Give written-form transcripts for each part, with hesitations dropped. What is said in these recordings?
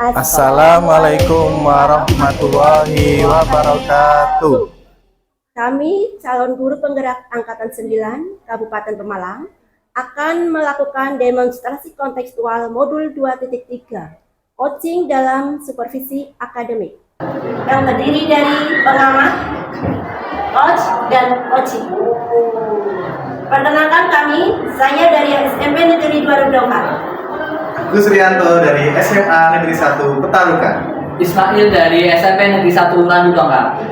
Assalamualaikum warahmatullahi wabarakatuh. Kami, calon guru penggerak Angkatan 9 Kabupaten Pemalang, akan melakukan demonstrasi kontekstual modul 2.3, coaching dalam supervisi akademik, yang terdiri dari pengamat, coach, dan coaching. Perkenalkan kami, saya dari SMP Negeri 2 Rudongkar. Agus Rianto dari SMA Negeri 1 Petarukan. Ismail dari SMP Negeri 1 Landu Dongkap.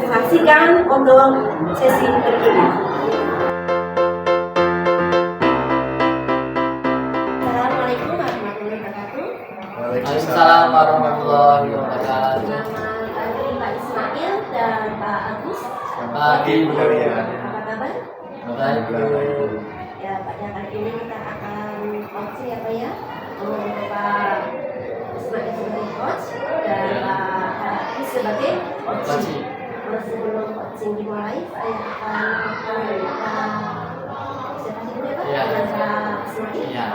Saksikan untuk sesi berikutnya. Assalamualaikum warahmatullahi wabarakatuh. Waalaikumsalam warahmatullahi wabarakatuh. Selamat pagi Pak Ismail dan Pak Agus. Pagi Bu Daria. Apa kabar? Baik Bu. Ya, pada kali ini kita akan coaching ya Pak ya. Untuk Pak Ismail sebagai coach dan Pak Agus sebagai coaching. Sebelum coaching dimulai, saya akan melakukan observasi dulu ya Pak dengan Pak Ismail. Iya.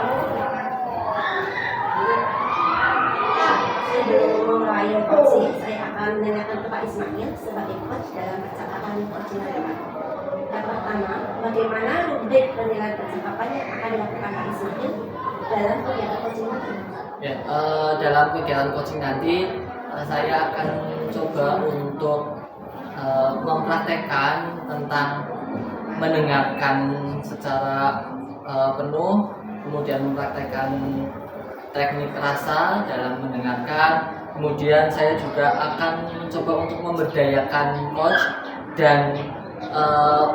Sebelum memulai coaching, saya akan menanyakan ke Pak Ismail sebagai coach dalam percakapan coaching nanti Pak. Yang pertama, bagaimana rubrik penilaian percakapan yang akan dilakukan Pak Ismail dalam kegiatan coaching nanti? Ya, dalam kegiatan coaching nanti saya akan coba untuk mempraktekkan tentang mendengarkan secara penuh, kemudian mempraktekkan teknik rasa dalam mendengarkan, kemudian saya juga akan mencoba untuk memberdayakan coach dan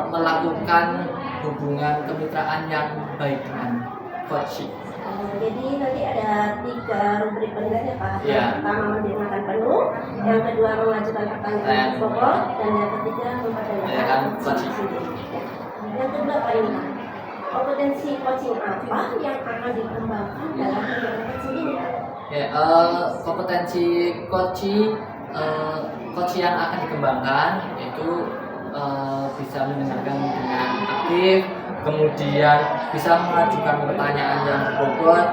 melakukan hubungan kemitraan yang baik dengan coach. Jadi nanti ada 3 rubrik penilaian ya Pak. Ya. Yang pertama mendengarkan penuh, yang kedua mengajukan pertanyaan pokok, dan yang ketiga memperdayakan coaching. Yang kedua Pak ini, kompetensi coaching apa yang akan dikembangkan dalam kegiatan coaching ini? Ya, kompetensi coach yang akan dikembangkan yaitu bisa mendengarkan dengan aktif, kemudian bisa mengajukan pertanyaan yang berbobot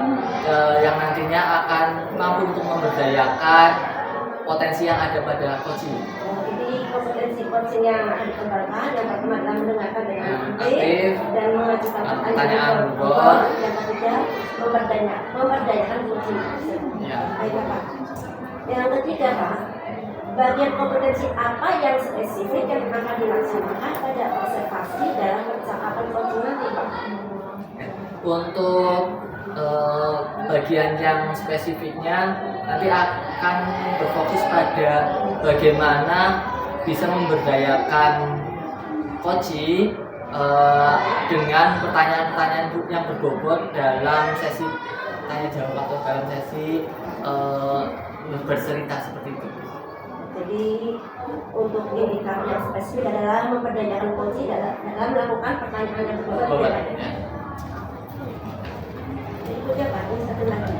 yang nantinya akan mampu untuk memberdayakan potensi yang ada pada coaching. Jadi kompetensi coaching yang akan dikembangkan yang pertama adalah mendengarkan dengan aktif dan mengajukan pertanyaan yang berbobot, yang ketiga memberdayakan coaching. Ya. Baik Pak. Yang ketiga Pak, bagian kompetensi apa yang spesifik yang akan dilaksanakan pada observasi dalam percakapan coaching nanti Pak? Untuk bagian yang spesifiknya nanti akan berfokus pada bagaimana bisa memberdayakan coach dengan pertanyaan-pertanyaan yang berbobot dalam sesi tanya jawab atau dalam sesi bercerita seperti itu. Jadi untuk indikator yang spesifik adalah memberdayakan coach dalam melakukan pertanyaan yang berbobot. Ya. Berikutnya Pak, ini satu lagi.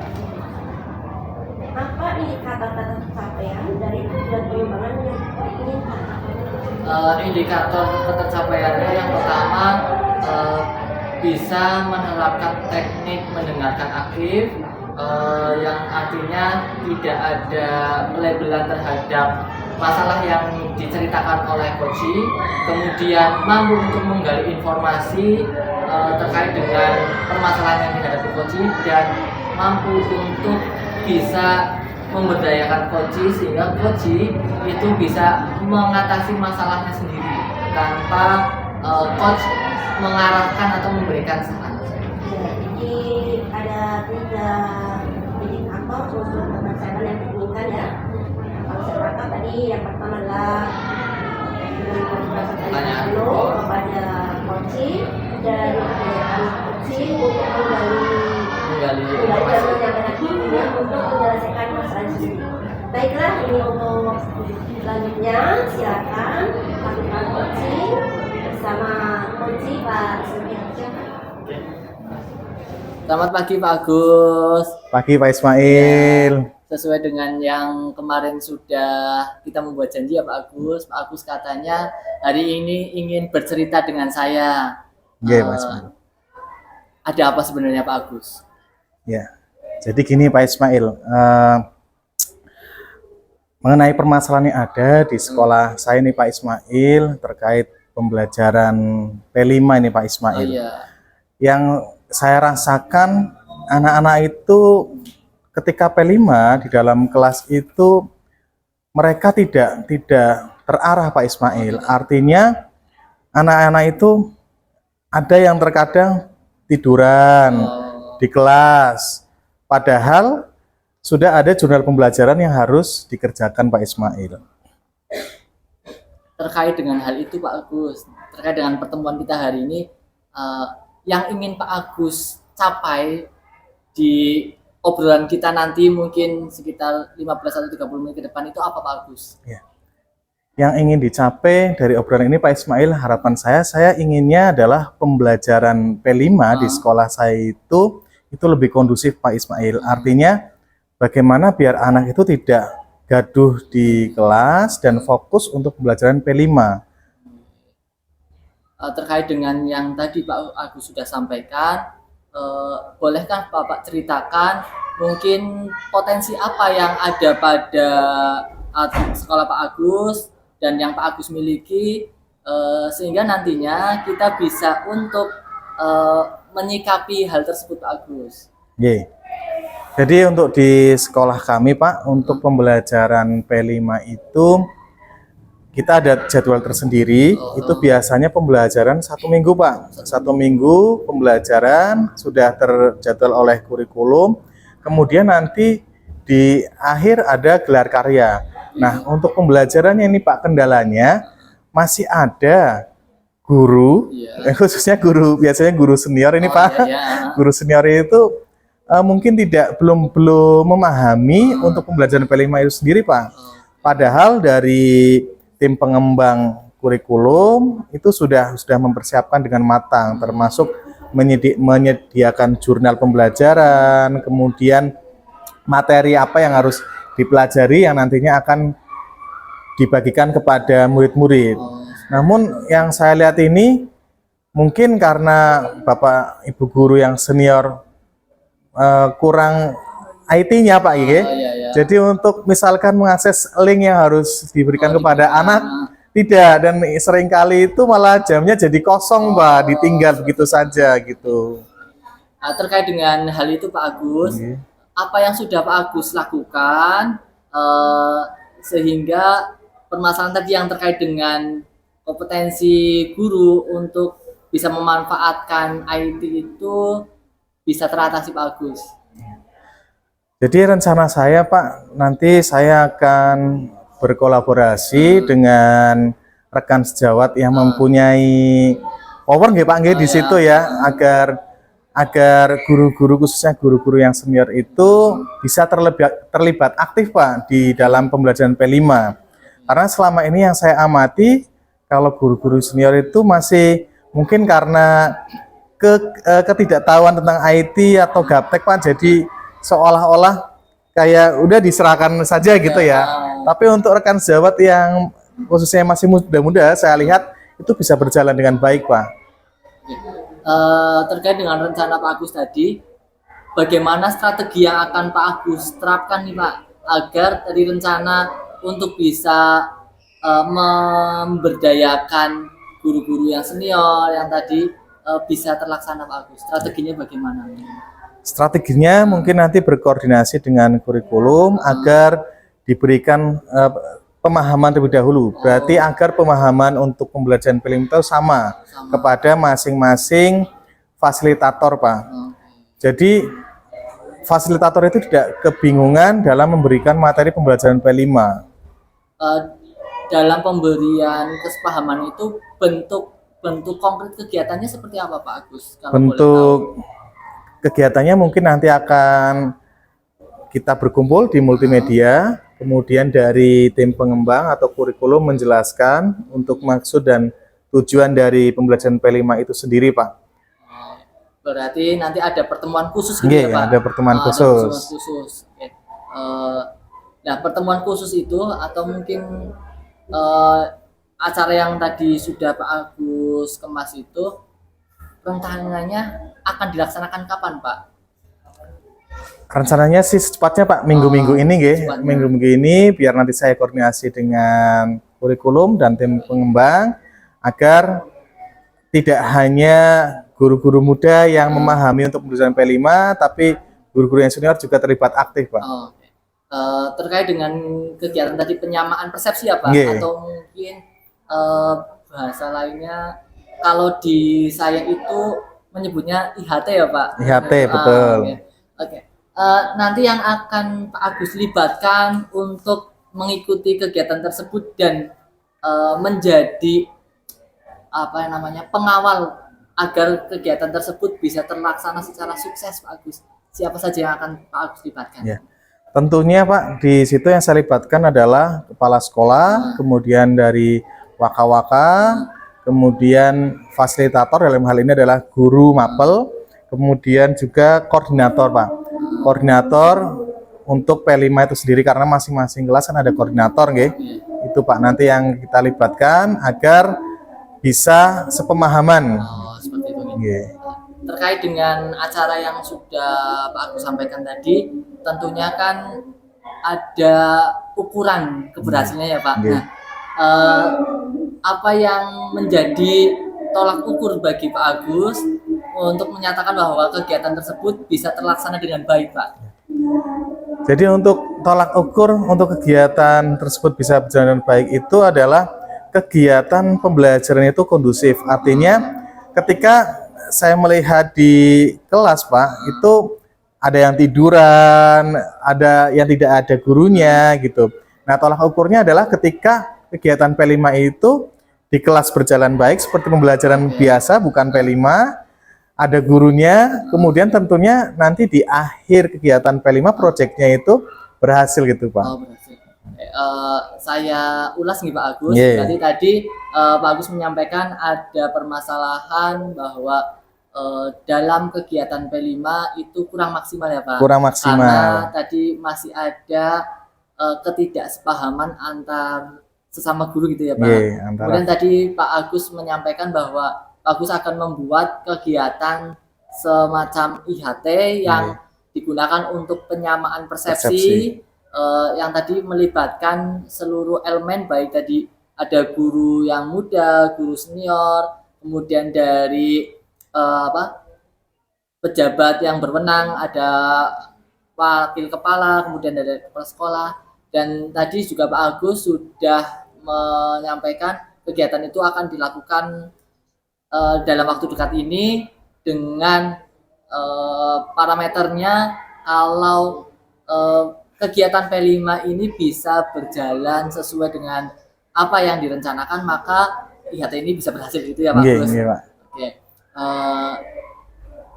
Apa indikator pencapaian dari tujuan pengembangan yang diinginkan? Indikator ketercapaiannya yang pertama bisa menerapkan teknik mendengarkan aktif yang artinya tidak ada labelan terhadap masalah yang diceritakan oleh coach, kemudian mampu untuk menggali informasi terkait dengan permasalahan yang dihadapi coach dan mampu untuk bisa memberdayakan coach sehingga coach itu bisa mengatasi masalahnya sendiri tanpa coach mengarahkan atau memberikan saran. Jadi ada 3 indikator untuk pencapaian yang diinginkan ya. Kalau saya katakan tadi yang pertama adalah pertanyaan penuh kepada coach dan memberdayakan coach untuk menggali informasi yang untuk menyelesaikan masalah sendiri. Baiklah, ini untuk selanjutnya silakan lakukan coaching bersama coach Pak Ismail. Selamat pagi Pak Agus. Pagi Pak Ismail. Sesuai dengan yang kemarin sudah kita membuat janji ya Pak Agus. Pak Agus katanya hari ini ingin bercerita dengan saya. Iya Pak Ismail. Ada apa sebenarnya Pak Agus? Ya, jadi gini Pak Ismail, mengenai permasalahan yang ada di sekolah saya nih Pak Ismail terkait pembelajaran P5 ini Pak Oh Ismail. iya. Yang saya rasakan anak-anak itu ketika P5 di dalam kelas itu mereka tidak terarah Pak Ismail. Artinya anak-anak itu ada yang terkadang tiduran Oh, di kelas. Padahal sudah ada jurnal pembelajaran yang harus dikerjakan Pak Ismail. terkait dengan hal itu Pak Agus, terkait dengan pertemuan kita hari ini, eh, yang ingin Pak Agus capai di obrolan kita nanti mungkin sekitar 15 atau 30 menit ke depan itu apa Pak Agus? Yang ingin dicapai dari obrolan ini Pak Ismail, harapan saya inginnya adalah pembelajaran P5 di sekolah saya itu lebih kondusif Pak Ismail. Artinya bagaimana biar anak itu tidak gaduh di kelas dan fokus untuk pembelajaran P5. Terkait dengan yang tadi Pak Agus sudah sampaikan, bolehkah Bapak ceritakan mungkin potensi apa yang ada pada sekolah Pak Agus dan yang Pak Agus miliki, sehingga nantinya kita bisa untuk menyikapi hal tersebut Pak Agus. Ye. Jadi untuk di sekolah kami Pak, untuk pembelajaran P5 itu kita ada jadwal tersendiri. Itu biasanya pembelajaran 1 minggu Pak. 1 minggu pembelajaran sudah terjadwal oleh kurikulum. Kemudian nanti di akhir ada gelar karya. Nah untuk pembelajarannya ini Pak, kendalanya masih ada guru, khususnya guru, biasanya guru senior ini Pak. Guru senior itu mungkin belum memahami untuk pembelajaran P5 itu sendiri Pak. Padahal dari tim pengembang kurikulum itu sudah mempersiapkan dengan matang, termasuk menyediakan jurnal pembelajaran, kemudian materi apa yang harus dipelajari yang nantinya akan dibagikan kepada murid-murid. Namun yang saya lihat ini mungkin karena Bapak Ibu guru yang senior kurang IT-nya Pak Ige. Jadi untuk misalkan mengakses link yang harus diberikan kepada anak tidak, dan seringkali itu malah jamnya jadi kosong Pak, ditinggal begitu saja gitu. Nah, terkait dengan hal itu Pak Agus, apa yang sudah Pak Agus lakukan sehingga permasalahan tadi yang terkait dengan kompetensi guru untuk bisa memanfaatkan IT itu bisa teratasi Pak Agus? Jadi rencana saya Pak, nanti saya akan berkolaborasi dengan rekan sejawat yang mempunyai power nggih Pak nggih di situ ya, agar guru-guru, khususnya guru-guru yang senior itu bisa terlibat aktif Pak di dalam pembelajaran P5. Karena selama ini yang saya amati, kalau guru-guru senior itu masih mungkin karena ketidaktahuan tentang IT atau gaptek Pak, jadi seolah-olah kayak udah diserahkan saja gitu ya. Tapi untuk rekan sejawat yang khususnya masih muda-muda, saya lihat itu bisa berjalan dengan baik Pak. Terkait dengan rencana Pak Agus tadi, bagaimana strategi yang akan Pak Agus terapkan nih Pak, agar dari rencana untuk bisa memberdayakan guru-guru yang senior yang tadi bisa terlaksana Pak Agus? Strateginya bagaimana? Strateginya mungkin nanti berkoordinasi dengan kurikulum agar diberikan pemahaman terlebih dahulu. Berarti agar pemahaman untuk pembelajaran P5 itu sama kepada masing-masing fasilitator Pak. Jadi fasilitator itu tidak kebingungan dalam memberikan materi pembelajaran P5. Dalam pemberian kesepahaman itu bentuk konkret kegiatannya seperti apa Pak Agus? Bentuk kegiatannya mungkin nanti akan kita berkumpul di multimedia, kemudian dari tim pengembang atau kurikulum menjelaskan untuk maksud dan tujuan dari pembelajaran P5 itu sendiri Pak. Berarti nanti ada pertemuan khusus gitu ya Pak? Ada pertemuan khusus. Okay. Nah pertemuan khusus itu atau mungkin acara yang tadi sudah Pak Agus kemas itu rencananya akan dilaksanakan kapan Pak? Rencananya sih secepatnya Pak, minggu-minggu ini nggih. secepatnya. Minggu-minggu ini biar nanti saya koordinasi dengan kurikulum dan tim pengembang agar tidak hanya guru-guru muda yang memahami untuk pembelajaran P5, tapi guru-guru yang senior juga terlibat aktif Pak. Oh, oke. Terkait dengan kegiatan tadi penyamaan persepsi ya Pak, Nggih. atau mungkin bahasa lainnya kalau di saya itu menyebutnya IHT ya Pak. IHT, betul. Oke. Oke. Nanti yang akan Pak Agus libatkan untuk mengikuti kegiatan tersebut dan menjadi apa namanya pengawal agar kegiatan tersebut bisa terlaksana secara sukses Pak Agus. Siapa saja yang akan Pak Agus libatkan? Ya. Tentunya Pak, di situ yang saya libatkan adalah kepala sekolah, kemudian dari waka-waka, kemudian fasilitator dalam hal ini adalah guru mapel, kemudian juga koordinator Pak. Koordinator untuk P5 itu sendiri karena masing-masing kelas kan ada koordinator nggih. Itu Pak nanti yang kita libatkan agar bisa sepemahaman. Oh, seperti itu. Nggih. Terkait dengan acara yang sudah Pak Agus sampaikan tadi, tentunya kan ada ukuran keberhasilannya ya Pak. Nggih. Nah, apa yang menjadi tolak ukur bagi Pak Agus untuk menyatakan bahwa kegiatan tersebut bisa terlaksana dengan baik Pak? Jadi untuk tolak ukur untuk kegiatan tersebut bisa berjalan dengan baik itu adalah kegiatan pembelajaran itu kondusif. Artinya ketika saya melihat di kelas Pak, itu ada yang tiduran, ada yang tidak ada gurunya gitu. Nah tolak ukurnya adalah ketika kegiatan P5 itu di kelas berjalan baik seperti pembelajaran biasa bukan P5, ada gurunya, kemudian tentunya nanti di akhir kegiatan P5 proyeknya itu berhasil gitu Pak. Oh, berhasil. Saya ulas nih Pak Agus. Yeah. Berarti tadi Pak Agus menyampaikan ada permasalahan bahwa dalam kegiatan P5 itu kurang maksimal ya Pak. Kurang maksimal. Karena tadi masih ada ketidaksepahaman antar sesama guru gitu ya Pak. Yeah, Kemudian tadi Pak Agus menyampaikan bahwa Pak Agus akan membuat kegiatan semacam IHT yang digunakan untuk penyamaan persepsi. Yang tadi melibatkan seluruh elemen, baik tadi ada guru yang muda, guru senior, kemudian dari pejabat yang berwenang, ada wakil kepala, kemudian dari kepala sekolah, dan tadi juga Pak Agus sudah menyampaikan kegiatan itu akan dilakukan dalam waktu dekat ini dengan parameternya kalau kegiatan P5 ini bisa berjalan sesuai dengan apa yang direncanakan, maka IHT ini bisa berhasil gitu ya Pak Agus. Iya, Pak. Oke.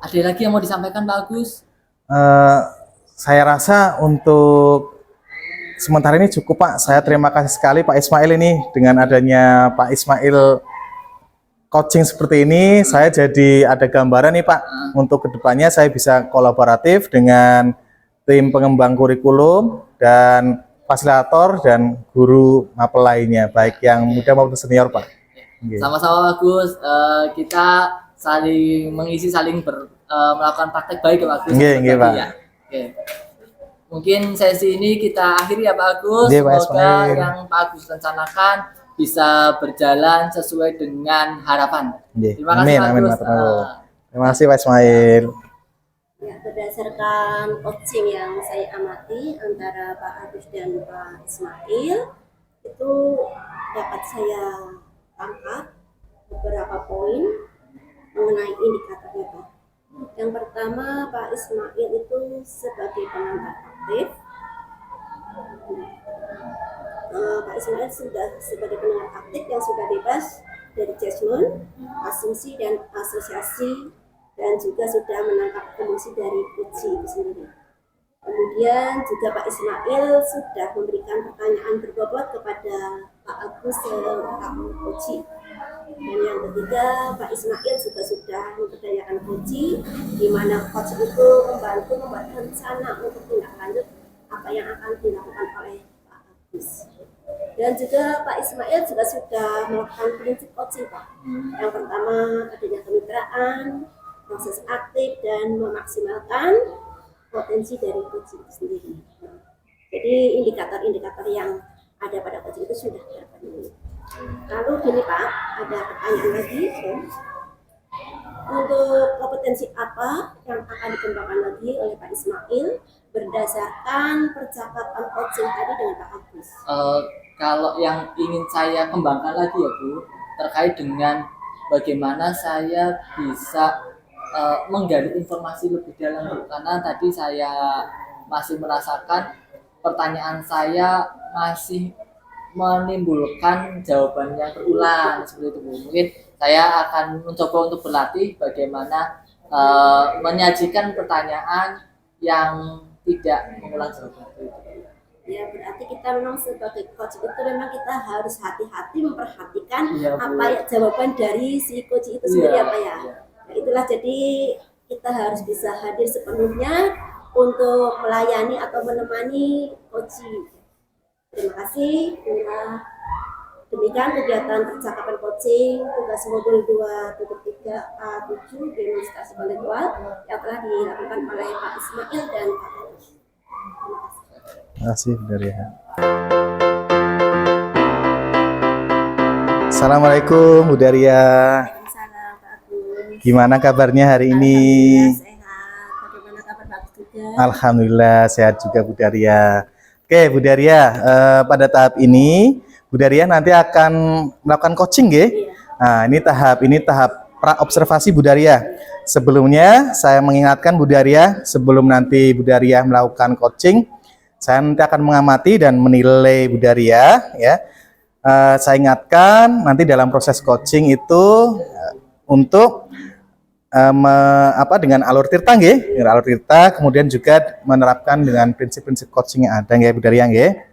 Ada lagi yang mau disampaikan Pak Agus? Saya rasa untuk sementara ini cukup Pak. Saya terima kasih sekali Pak Ismail ini, dengan adanya Pak Ismail coaching seperti ini, saya jadi ada gambaran nih Pak. Untuk kedepannya saya bisa kolaboratif dengan tim pengembang kurikulum dan fasilitator dan guru mapel lainnya, baik yang muda maupun senior Pak. Sama-sama bagus. Kita saling mengisi, saling melakukan praktek baik ya Pak Agus. Nggih, Pak. Ya. Oke. Mungkin sesi ini kita akhiri ya Pak Agus. Nggih, Pak Semoga Ismail. yang Pak Agus rencanakan bisa berjalan sesuai dengan harapan. Nggih. Terima kasih Pak Amin, Agus. amin. Terima kasih Pak Ismail. Ya, berdasarkan coaching yang saya amati antara Pak Agus dan Pak Ismail, itu dapat saya tangkap beberapa poin mengenai indikatornya Pak. Yang pertama, Pak Ismail itu sebagai pengantar aktif. Pak Ismail sudah sebagai pendengar aktif yang sudah bebas dari judgement, asumsi dan asosiasi, dan juga sudah menangkap emosi dari Puji itu sendiri. Kemudian juga Pak Ismail sudah memberikan pertanyaan berbobot kepada Pak Agus selaku Puji. Dan yang ketiga, Pak Ismail juga sudah memberdayakan Puji, di mana coach itu membantu membuat rencana untuk tindak lanjut apa yang akan dilakukan oleh Pak Agus. Dan juga Pak Ismail juga sudah melakukan prinsip coaching Pak. Yang pertama adanya kemitraan, proses aktif dan memaksimalkan. potensi dari coaching itu sendiri. Jadi indikator-indikator yang ada pada coaching itu sudah terpenuhi. Lalu gini Pak, ada pertanyaan lagi. Untuk kompetensi apa yang akan dikembangkan lagi oleh Pak Ismail berdasarkan percakapan coaching tadi dengan Pak Agus? Kalau yang ingin saya kembangkan lagi ya Bu, terkait dengan bagaimana saya bisa menggali informasi lebih dalam Bu. Karena tadi saya masih merasakan pertanyaan saya masih menimbulkan jawaban yang berulang seperti itu Bu. Mungkin saya akan mencoba untuk berlatih bagaimana menyajikan pertanyaan yang tidak mengulang jawaban itu. Ya, berarti kita memang sebagai coach itu memang kita harus hati-hati memperhatikan Iya, Bu. apa ya jawaban dari si coach itu sendiri Iya, apa ya. iya. Nah, itulah jadi kita harus bisa hadir sepenuhnya untuk melayani atau menemani coaching. Terima kasih. Demikian kegiatan percakapan coaching tugas modul 2.3A7 demonstrasi bilingual yang telah dilakukan oleh Pak Ismail dan Pak Agus. Terima kasih. Terima kasih Bu Daria. Assalamualaikum Bu Daria. Waalaikumsalam Pak Agus. Gimana kabarnya hari ini? Alhamdulillah sehat. Bagaimana kabar Pak Agus juga? Alhamdulillah sehat juga Bu Daria. Oke Bu Daria, pada tahap ini Bu Daria nanti akan melakukan coaching nggih? Iya. Nah, ini tahap pra observasi Bu Daria. Sebelumnya saya mengingatkan Bu Daria, sebelum nanti Bu Daria melakukan coaching, saya nanti akan mengamati dan menilai Bu Daria ya. Saya ingatkan nanti dalam proses coaching itu untuk dengan alur tirta nggih, dengan alur tirta, kemudian juga menerapkan dengan prinsip-prinsip coaching yang ada nggih Bu Daria nggih.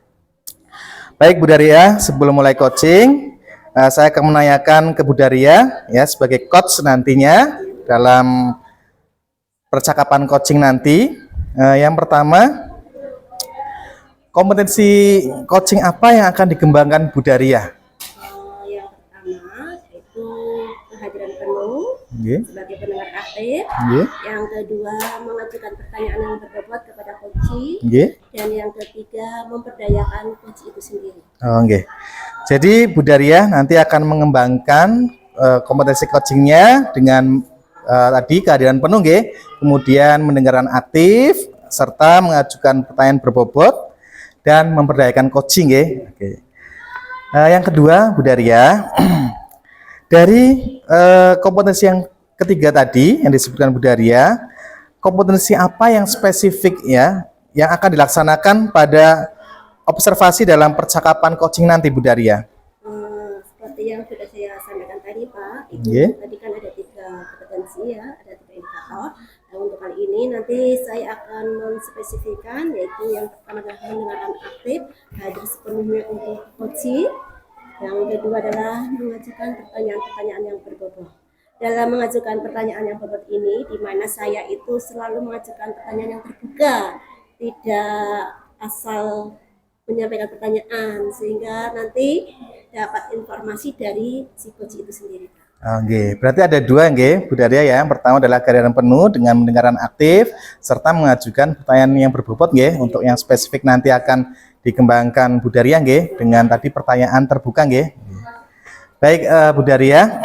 Baik Bu Daria, sebelum mulai coaching, saya akan menanyakan ke Bu Daria ya sebagai coach nantinya dalam percakapan coaching nanti. Yang pertama, kompetensi coaching apa yang akan dikembangkan Bu Daria? Yang pertama yaitu kehadiran penuh Nggih. sebagai pendengar aktif. Nggih. Yang kedua mengajukan pertanyaan yang berbobot kepada coach. Nggih. Dan yang ketiga memperdayakan coach itu sendiri. Oh, nggih. Jadi Bu Daria nanti akan mengembangkan kompetensi coachingnya dengan tadi kehadiran penuh nggih, kemudian mendengarkan aktif serta mengajukan pertanyaan berbobot dan memperdayakan coaching nggih. Oke. Yang kedua Bu Daria dari kompetensi yang ketiga tadi yang disebutkan Bu Daria, kompetensi apa yang spesifik ya yang akan dilaksanakan pada observasi dalam percakapan coaching nanti Bu Daria? Seperti yang sudah saya sampaikan tadi Pak, itu Nggih. tadi kan ada 3 kompetensi ya, ada 3 indikator. Nah, untuk kali ini nanti saya akan menspesifikkan yaitu yang pertama adalah mendengarkan aktif, hadir sepenuhnya untuk coaching. Yang kedua adalah mengajukan pertanyaan-pertanyaan yang berbobot. Dalam mengajukan pertanyaan yang berbobot ini, di mana saya itu selalu mengajukan pertanyaan yang terbuka, tidak asal menyampaikan pertanyaan, sehingga nanti dapat informasi dari si coach itu sendiri. Oke, berarti ada 2 nggih Bu Daria ya. Yang pertama adalah kehadiran penuh dengan mendengarkan aktif serta mengajukan pertanyaan yang berbobot nggih. Untuk yang spesifik nanti akan dikembangkan Bu Daria nggih dengan tadi pertanyaan terbuka nggih. Baik Bu Daria,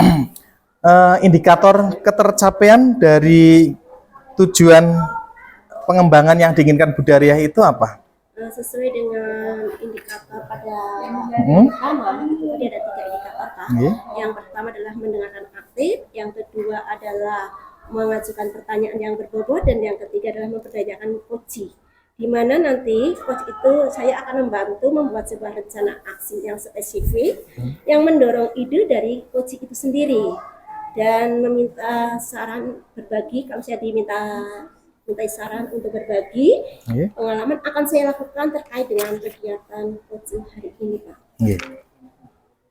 indikator ketercapaian dari tujuan pengembangan yang diinginkan Bu Daria itu apa? Sesuai dengan indikator pada pertama, itu tadi ada 3 indikator Pak. Nggih. Yang pertama adalah mendengarkan aktif, yang kedua adalah mengajukan pertanyaan yang berbobot, dan yang ketiga adalah memperdayakan coach. Di mana nanti coach itu saya akan membantu membuat sebuah rencana aksi yang spesifik yang mendorong ide dari coach itu sendiri dan meminta saran berbagi. Kalau saya minta saran untuk berbagi Nggih. pengalaman akan saya lakukan terkait dengan kegiatan coaching hari ini Pak. Nggih.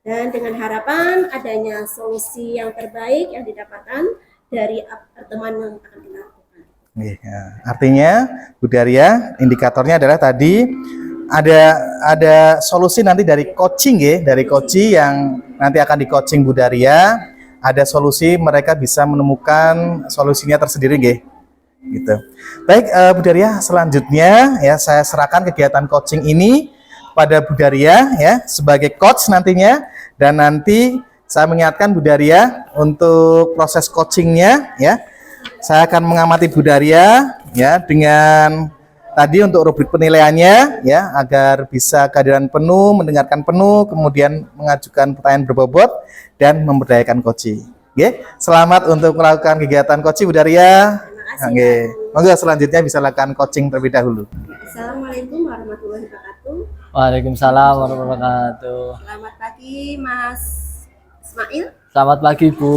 Dan dengan harapan adanya solusi yang terbaik yang didapatkan dari pertemuan yang akan kita lakukan. Nggih, ya. Artinya Bu Daria indikatornya adalah tadi ada solusi nanti dari coaching nggih, dari coaching yang nanti akan di coaching Bu Daria, ada solusi mereka bisa menemukan solusinya tersendiri nggih. gitu. Baik, Bu Daria, selanjutnya ya saya serahkan kegiatan coaching ini pada Bu Daria ya sebagai coach nantinya, dan nanti saya mengingatkan Bu Daria untuk proses coachingnya ya. Saya akan mengamati Bu Daria ya dengan tadi untuk rubrik penilaiannya ya agar bisa kehadiran penuh, mendengarkan penuh, kemudian mengajukan pertanyaan berbobot dan memberdayakan coaching. Oke, selamat untuk melakukan kegiatan coaching Bu Daria. Oke, monggo selanjutnya bisa lakukan coaching terlebih dahulu. Assalamualaikum warahmatullahi wabarakatuh. Waalaikumsalam warahmatullahi wabarakatuh. Selamat pagi Mas Ismail. Selamat pagi Bu.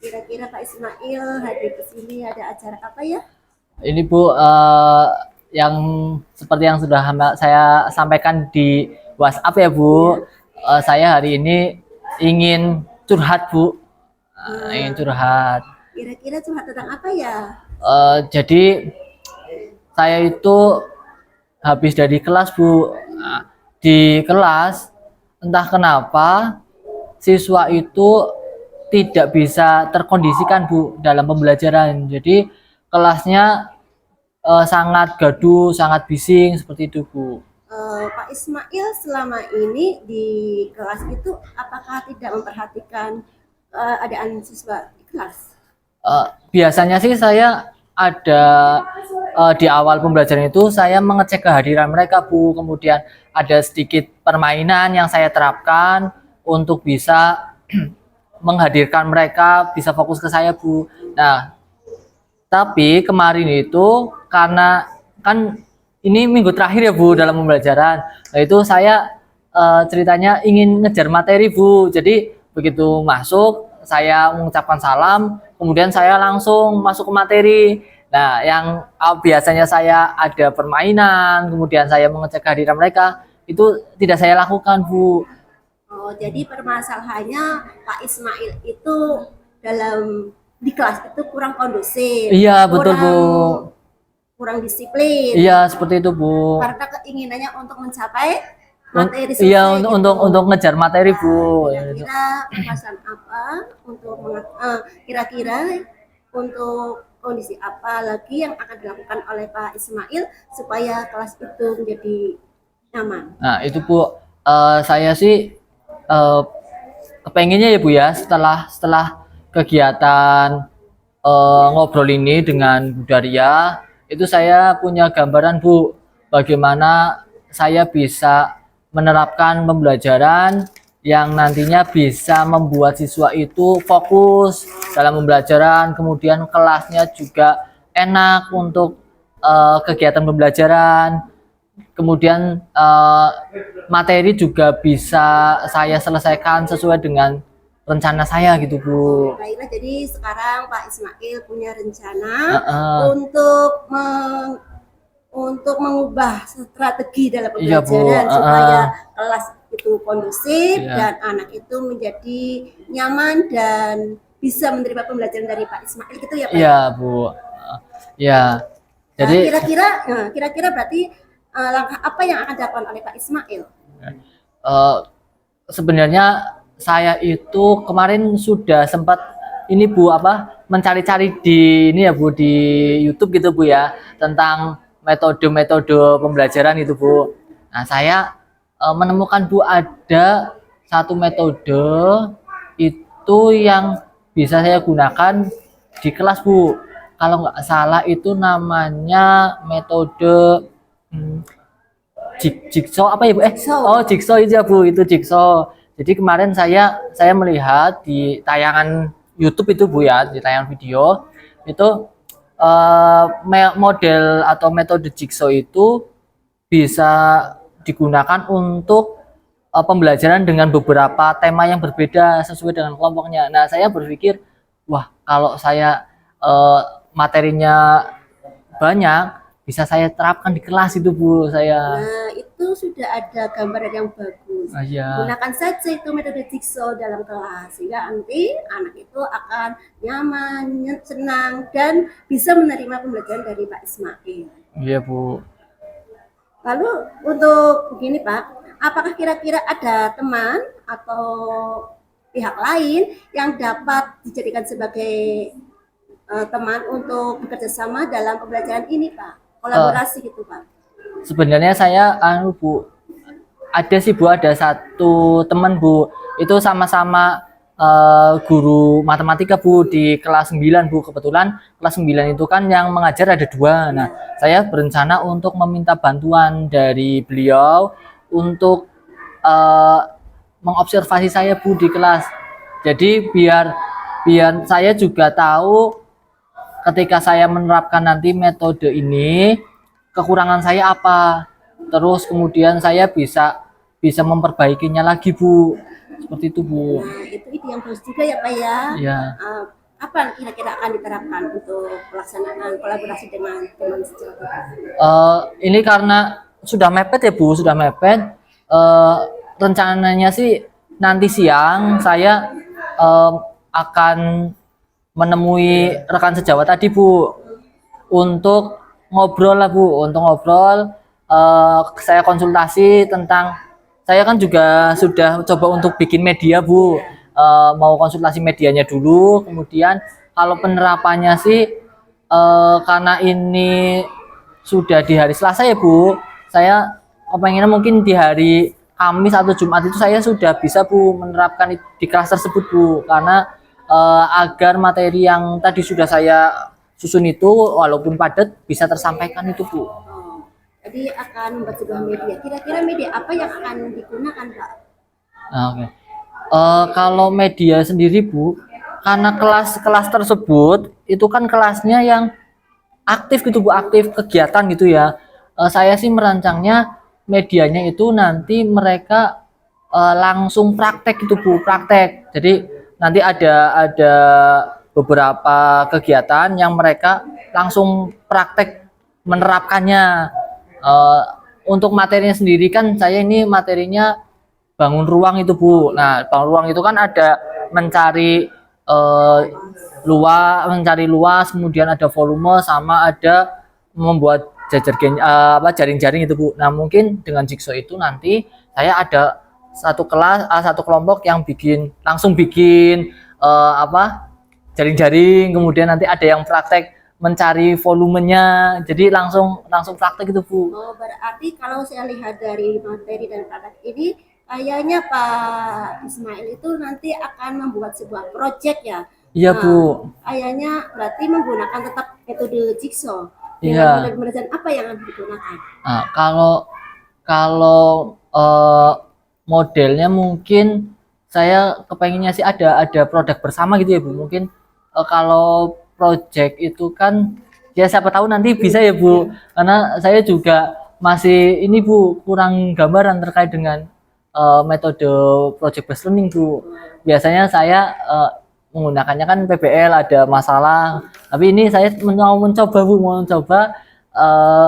Kira-kira Pak Ismail hadir ke sini ada acara apa ya? Ini Bu, yang seperti yang sudah saya sampaikan di WhatsApp ya Bu, saya hari ini ingin curhat Bu, ingin curhat. Kira-kira curhat tentang apa ya? Jadi saya itu habis dari kelas Bu. Nah, di kelas entah kenapa siswa itu tidak bisa terkondisikan Bu dalam pembelajaran. Jadi kelasnya sangat gaduh, sangat bising seperti itu Bu. Pak Ismail selama ini di kelas itu apakah tidak memperhatikan keadaan siswa di kelas? Biasanya sih saya ada di awal pembelajaran itu saya mengecek kehadiran mereka Bu, kemudian ada sedikit permainan yang saya terapkan untuk bisa menghadirkan mereka bisa fokus ke saya Bu. Nah, tapi kemarin itu karena kan ini minggu terakhir ya Bu dalam pembelajaran. Nah itu saya ceritanya ingin ngejar materi Bu. Jadi begitu masuk saya mengucapkan salam, kemudian saya langsung masuk ke materi. Nah yang biasanya saya ada permainan, kemudian saya mengecek kehadiran mereka, itu tidak saya lakukan Bu. Oh, jadi permasalahannya Pak Ismail itu dalam di kelas itu kurang kondusif. Iya betul Bu. Kurang disiplin. Iya seperti itu Bu. Karena keinginannya untuk mencapai materi selesai. Iya gitu. untuk ngejar materi Bu. Kira-kira pembahasan apa untuk kira-kira untuk kondisi apa lagi yang akan dilakukan oleh Pak Ismail supaya kelas itu menjadi nyaman? Nah itu Bu, saya sih kepengennya ya Bu ya setelah kegiatan ngobrol ini dengan Bu Daria, itu saya punya gambaran Bu bagaimana saya bisa menerapkan pembelajaran yang nantinya bisa membuat siswa itu fokus dalam pembelajaran, kemudian kelasnya juga enak untuk kegiatan pembelajaran, kemudian materi juga bisa saya selesaikan sesuai dengan rencana saya gitu Bu. Baiklah, jadi sekarang Pak Ismail punya rencana untuk mengubah strategi dalam Iya, Bu. pembelajaran supaya kelas itu kondusif Iya. dan anak itu menjadi nyaman dan bisa menerima pembelajaran dari Pak Ismail gitu ya Pak? Iya Bu. Ya. Jadi kira-kira berarti langkah apa yang akan dilakukan oleh Pak Ismail? sebenarnya saya itu kemarin sudah sempat ini Bu mencari-cari di ini ya Bu di YouTube gitu Bu ya tentang metode-metode pembelajaran itu Bu. Nah saya menemukan Bu ada satu metode itu yang bisa saya gunakan di kelas Bu. Kalau nggak salah itu namanya metode jigsaw apa ya Bu? Jigsaw itu ya Bu, itu jigsaw. Jadi kemarin saya melihat di tayangan YouTube itu Bu ya, di tayangan video itu model atau metode jigsaw itu bisa digunakan untuk pembelajaran dengan beberapa tema yang berbeda sesuai dengan kelompoknya. Nah, saya berpikir, wah kalau saya materinya banyak, bisa saya terapkan di kelas itu Bu saya. Nah, itu sudah ada gambaran yang bagus. Iya. Gunakan saja itu metode jigsaw dalam kelas sehingga nanti anak itu akan nyaman, senang dan bisa menerima pembelajaran dari Pak Ismail. Iya Bu. Lalu untuk begini Pak, apakah kira-kira ada teman atau pihak lain yang dapat dijadikan sebagai teman untuk bekerja sama dalam pembelajaran ini, Pak? Kolaborasi gitu, Pak. Sebenarnya saya Bu, ada sih Bu, ada satu teman Bu, itu sama-sama guru matematika Bu di kelas 9 Bu. Kebetulan kelas 9 itu kan yang mengajar ada 2. Nah, saya berencana untuk meminta bantuan dari beliau untuk mengobservasi saya Bu di kelas. Jadi biar saya juga tahu ketika saya menerapkan nanti metode ini, kekurangan saya apa. Terus kemudian saya bisa memperbaikinya lagi Bu, seperti itu Bu. Nah, itu ide yang bagus juga ya, Pak ya. Ya. Apa kira-kira akan diterapkan untuk pelaksanaan kolaborasi dengan teman sejawat kita? Ini karena sudah mepet ya Bu, sudah mepet. Rencananya sih nanti siang saya akan menemui rekan sejawat tadi Bu, untuk ngobrol lah Bu, untuk ngobrol. Saya konsultasi tentang, saya kan juga sudah coba untuk bikin media Bu. Mau konsultasi medianya dulu, kemudian kalau penerapannya sih karena ini sudah di hari Selasa ya Bu, saya pengennya mungkin di hari Kamis atau Jumat itu saya sudah bisa Bu menerapkan di kelas tersebut Bu, karena agar materi yang tadi sudah saya susun itu walaupun padat bisa tersampaikan itu Bu. Jadi akan membuat sebuah media. Kira-kira media apa yang akan digunakan, Pak? Oke. Kalau media sendiri Bu, karena kelas-kelas tersebut itu kan kelasnya yang aktif gitu Bu, aktif kegiatan gitu ya. Saya sih merancangnya medianya itu nanti mereka langsung praktek gitu Bu, praktek. Jadi nanti ada beberapa kegiatan yang mereka langsung praktek menerapkannya. Untuk materinya sendiri kan saya ini materinya bangun ruang itu Bu. Nah, bangun ruang itu kan ada mencari luas, kemudian ada volume, sama ada membuat jaring-jaring itu Bu. Nah, mungkin dengan jigsaw itu nanti saya ada satu kelompok yang langsung bikin jaring-jaring, kemudian nanti ada yang praktek mencari volumenya, jadi langsung praktek itu Bu. Oh, berarti kalau saya lihat dari materi dan praktek ini, kayaknya Pak Ismail itu nanti akan membuat sebuah proyek ya. Iya Bu. Kayaknya berarti menggunakan tetap metode jigsaw. Iya. Metode apa yang akan digunakan? Nah, kalau modelnya mungkin saya kepenginnya sih ada produk bersama gitu ya Bu. Mungkin kalau project itu kan ya siapa tahu nanti bisa ya Bu, karena saya juga masih ini Bu, kurang gambaran terkait dengan metode project based learning Bu. Biasanya saya menggunakannya kan PBL, ada masalah, tapi ini saya mau mencoba Bu,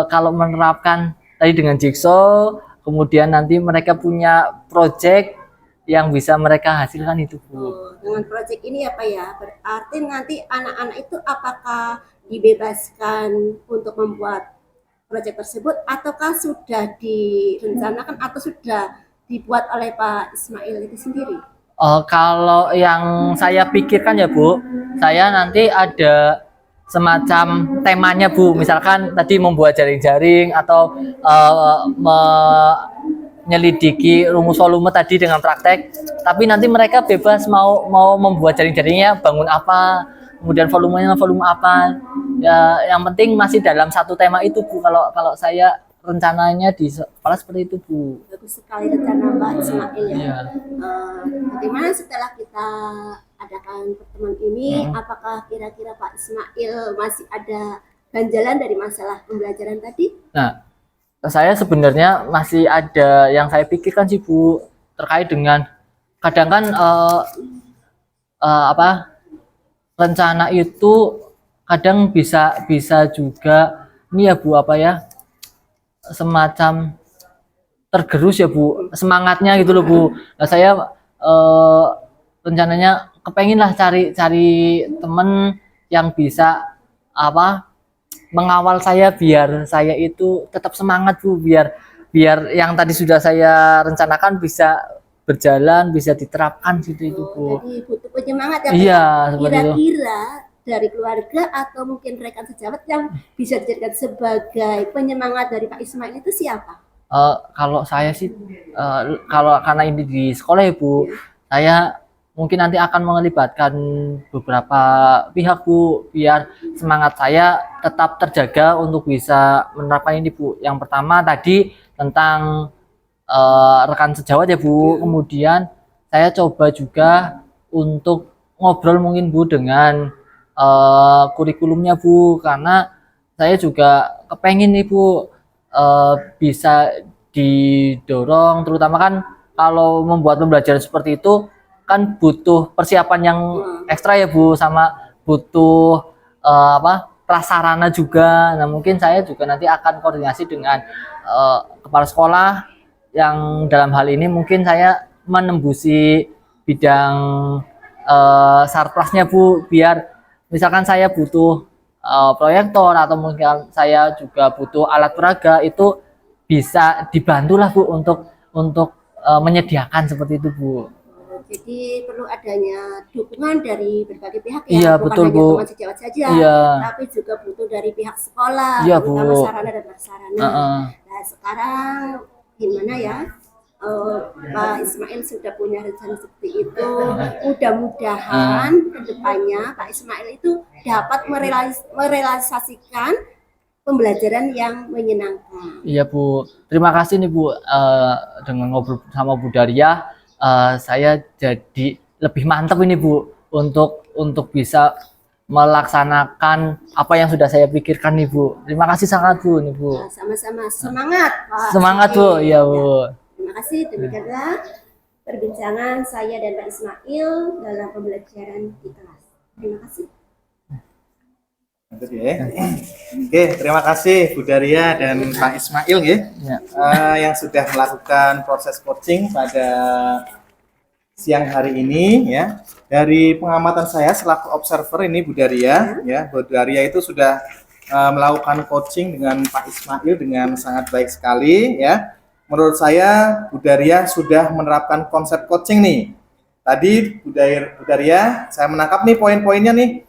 kalau menerapkan tadi dengan jigsaw, kemudian nanti mereka punya project yang bisa mereka hasilkan itu Bu. Dengan proyek ini ya Pak ya, berarti nanti anak-anak itu apakah dibebaskan untuk membuat proyek tersebut, ataukah sudah direncanakan atau sudah dibuat oleh Pak Ismail itu sendiri? Kalau yang saya pikirkan ya Bu, saya nanti ada semacam temanya Bu, misalkan tadi membuat jaring-jaring atau menyelidiki rumus volume tadi dengan praktek, tapi nanti mereka bebas mau membuat jaring-jaringnya bangun apa, kemudian volumenya volume apa ya, yang penting masih dalam satu tema itu Bu. Kalau saya rencananya di kepala seperti itu Bu. Bagus sekali rencana Pak Ismail ya. Iya. Bagaimana setelah kita adakan pertemuan ini, apakah kira-kira Pak Ismail masih ada ganjalan dari masalah pembelajaran tadi? Nah, saya sebenarnya masih ada yang saya pikirkan sih Bu, terkait dengan kadang kan rencana itu kadang bisa juga ini ya Bu, semacam tergerus ya Bu, semangatnya gitu loh Bu. Nah, saya rencananya kepengen lah cari temen yang bisa mengawal saya biar saya itu tetap semangat Bu, biar yang tadi sudah saya rencanakan bisa berjalan, bisa diterapkan gitu itu Bu. Jadi butuh penyemangat ya. Iya, seperti itu. Kira-kira dari keluarga atau mungkin rekan sejawat yang bisa dijadikan sebagai penyemangat dari Pak Ismail itu siapa? Kalau saya sih, kalau karena ini di sekolah ya Bu, saya mungkin nanti akan melibatkan beberapa pihak Bu, biar semangat saya tetap terjaga untuk bisa menerapkan ini Bu. Yang pertama tadi tentang rekan sejawat ya Bu, kemudian saya coba juga untuk ngobrol mungkin Bu dengan kurikulumnya Bu, karena saya juga kepengen nih Bu bisa didorong, terutama kan kalau membuat pembelajaran seperti itu kan butuh persiapan yang ekstra ya Bu, sama butuh prasarana juga. Nah mungkin saya juga nanti akan koordinasi dengan kepala sekolah yang dalam hal ini mungkin saya menembusi bidang sarplasnya Bu, biar misalkan saya butuh proyektor atau mungkin saya juga butuh alat peraga, itu bisa dibantulah Bu untuk menyediakan seperti itu Bu. Jadi perlu adanya dukungan dari berbagai pihak ya, Iya, bukan betul, hanya Bu. teman sejawat saja, Iya. tapi juga butuh dari pihak sekolah, Iya, terutama Bu. sarana dan prasarana. Nah sekarang gimana ya? Pak Ismail sudah punya rencana seperti itu. Mudah-mudahan kedepannya Pak Ismail itu dapat merealisasikan pembelajaran yang menyenangkan. Iya Bu, terima kasih nih Bu, dengan ngobrol sama Bu Daria, saya jadi lebih mantap ini Bu untuk bisa melaksanakan apa yang sudah saya pikirkan nih Bu. Terima kasih sangat Bu nih Bu. Nah, sama-sama semangat Pak. Semangat Bu, iya Bu. Terima kasih, demikianlah perbincangan saya dan Pak Ismail dalam pembelajaran di kelas. Terima kasih. Oke, terima kasih Bu Daria dan Pak Ismail ya, yang sudah melakukan proses coaching pada siang hari ini ya. Dari pengamatan saya selaku observer ini Bu Daria ya, Bu Daria itu sudah melakukan coaching dengan Pak Ismail dengan sangat baik sekali ya. Menurut saya Bu Daria sudah menerapkan konsep coaching nih. Tadi Bu Daria, saya menangkap nih poin-poinnya nih.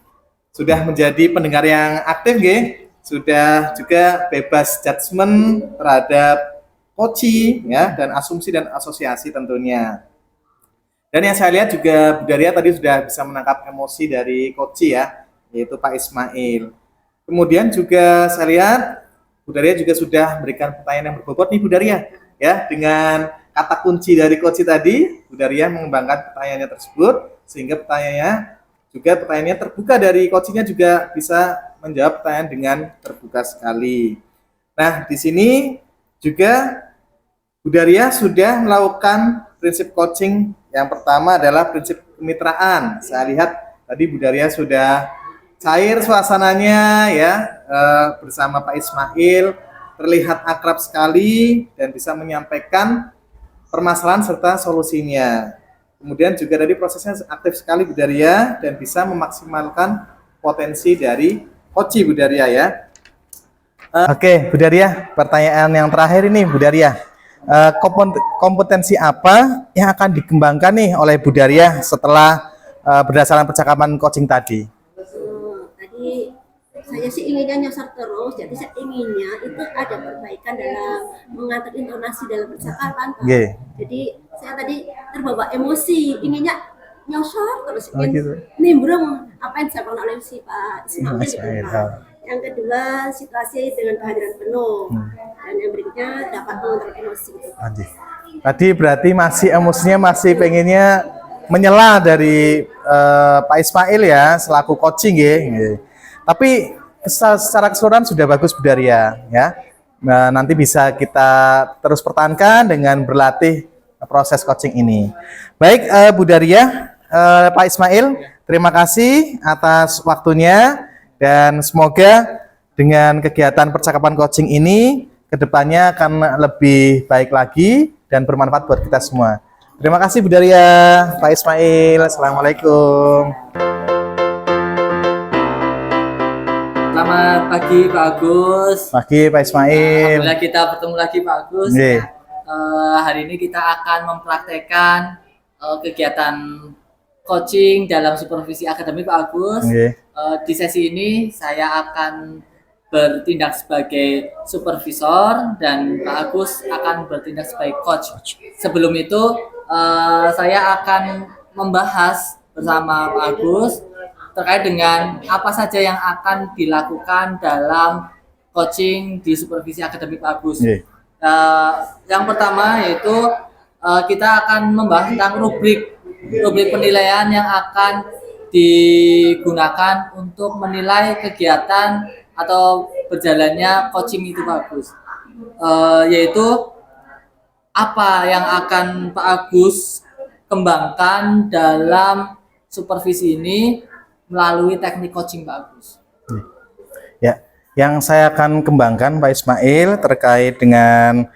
Sudah menjadi pendengar yang aktif nggih. Sudah juga bebas judgement terhadap coaching ya, dan asumsi dan asosiasi tentunya. Dan yang saya lihat juga Bu Daria tadi sudah bisa menangkap emosi dari coach ya, yaitu Pak Ismail. Kemudian juga saya lihat Bu Daria juga sudah memberikan pertanyaan yang berbobot nih Bu Daria. Ya, dengan kata kunci dari coach tadi, Bu Daria mengembangkan pertanyaannya tersebut sehingga pertanyaannya terbuka, dari coachingnya juga bisa menjawab pertanyaan dengan terbuka sekali. Nah, di sini juga Bu Daria sudah melakukan prinsip coaching. Yang pertama adalah prinsip kemitraan. Saya lihat tadi Bu Daria sudah cair suasananya ya, bersama Pak Ismail, terlihat akrab sekali dan bisa menyampaikan permasalahan serta solusinya. Kemudian juga dari prosesnya aktif sekali Bu Daria dan bisa memaksimalkan potensi dari coach Bu Daria ya. Oke Bu Daria, pertanyaan yang terakhir ini Bu Daria. Kompetensi apa yang akan dikembangkan nih oleh Bu Daria setelah berdasarkan percakapan coaching tadi? Tadi saya sih inginnya nyasar terus, jadi saya inginnya itu ada perbaikan dalam mengatur intonasi dalam percakapan Pak. Jadi saya tadi terbawa emosi, inginnya nyosor terus, ingin nimbrung apa yang disampaikan oleh si Pak Ismail gitu Pak. Yang kedua, situasi dengan kehadiran penuh, dan yang berikutnya dapat mengontrol emosi gitu. Tadi berarti masih emosinya masih pengennya menyela dari Pak Ismail ya selaku coaching ya. Tapi secara keseluruhan sudah bagus Bu Daria ya. Nah, nanti bisa kita terus pertahankan dengan berlatih proses coaching ini. Baik Bu Daria, Pak Ismail, terima kasih atas waktunya dan semoga dengan kegiatan percakapan coaching ini kedepannya akan lebih baik lagi dan bermanfaat buat kita semua. Terima kasih Bu Daria, Pak Ismail. Assalamualaikum. Selamat pagi Pak Agus. Pagi Pak Ismail. Alhamdulillah kita bertemu lagi Pak Agus. Hari ini kita akan mempraktekkan kegiatan coaching dalam supervisi akademik Pak Agus. Nggih. Di sesi ini saya akan bertindak sebagai supervisor dan Pak Agus akan bertindak sebagai coach. Sebelum itu saya akan membahas bersama Pak Agus terkait dengan apa saja yang akan dilakukan dalam coaching di supervisi akademik Pak Agus. Nggih. Yang pertama yaitu kita akan membahas tentang rubrik penilaian yang akan digunakan untuk menilai kegiatan atau berjalannya coaching itu Pak Agus. Yaitu apa yang akan Pak Agus kembangkan dalam supervisi ini melalui teknik coaching Pak Agus. Ya, yang saya akan kembangkan Pak Ismail terkait dengan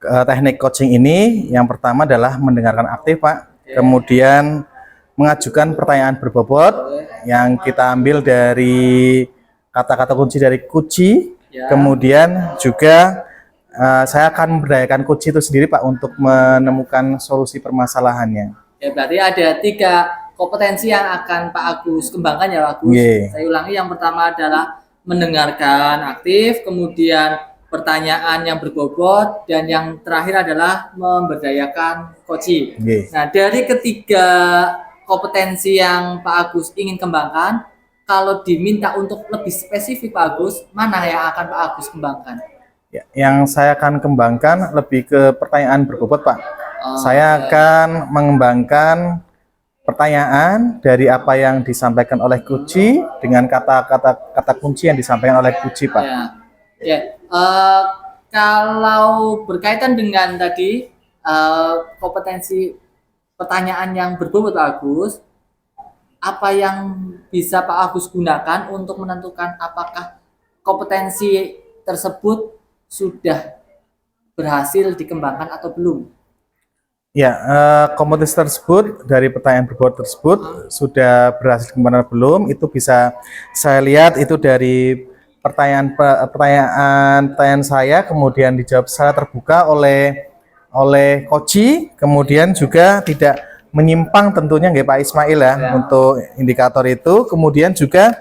teknik coaching ini, yang pertama adalah mendengarkan aktif Pak, kemudian mengajukan pertanyaan berbobot yang kita ambil dari kata-kata kunci dari kunci, kemudian juga saya akan memberdayakan kunci itu sendiri Pak untuk menemukan solusi permasalahannya. Ya, berarti ada 3 kompetensi yang akan Pak Agus kembangkan ya Pak Agus. Saya ulangi, yang pertama adalah mendengarkan aktif, kemudian pertanyaan yang berbobot, dan yang terakhir adalah memberdayakan coaching. Nah, dari ketiga kompetensi yang Pak Agus ingin kembangkan, kalau diminta untuk lebih spesifik Pak Agus, mana yang akan Pak Agus kembangkan? Ya, yang saya akan kembangkan lebih ke pertanyaan berbobot Pak. Saya akan mengembangkan pertanyaan dari apa yang disampaikan oleh kunci dengan kata kunci yang disampaikan oleh kunci Pak. Kalau berkaitan dengan tadi kompetensi pertanyaan yang berbobot Pak Agus, apa yang bisa Pak Agus gunakan untuk menentukan apakah kompetensi tersebut sudah berhasil dikembangkan atau belum? Ya, kompetensi tersebut dari pertanyaan berbobot tersebut sudah berhasil dikembangkan atau belum, itu bisa saya lihat itu dari pertanyaan saya, kemudian dijawab secara terbuka oleh coach, kemudian juga tidak menyimpang tentunya nggih Pak Ismail ya, untuk indikator itu. Kemudian juga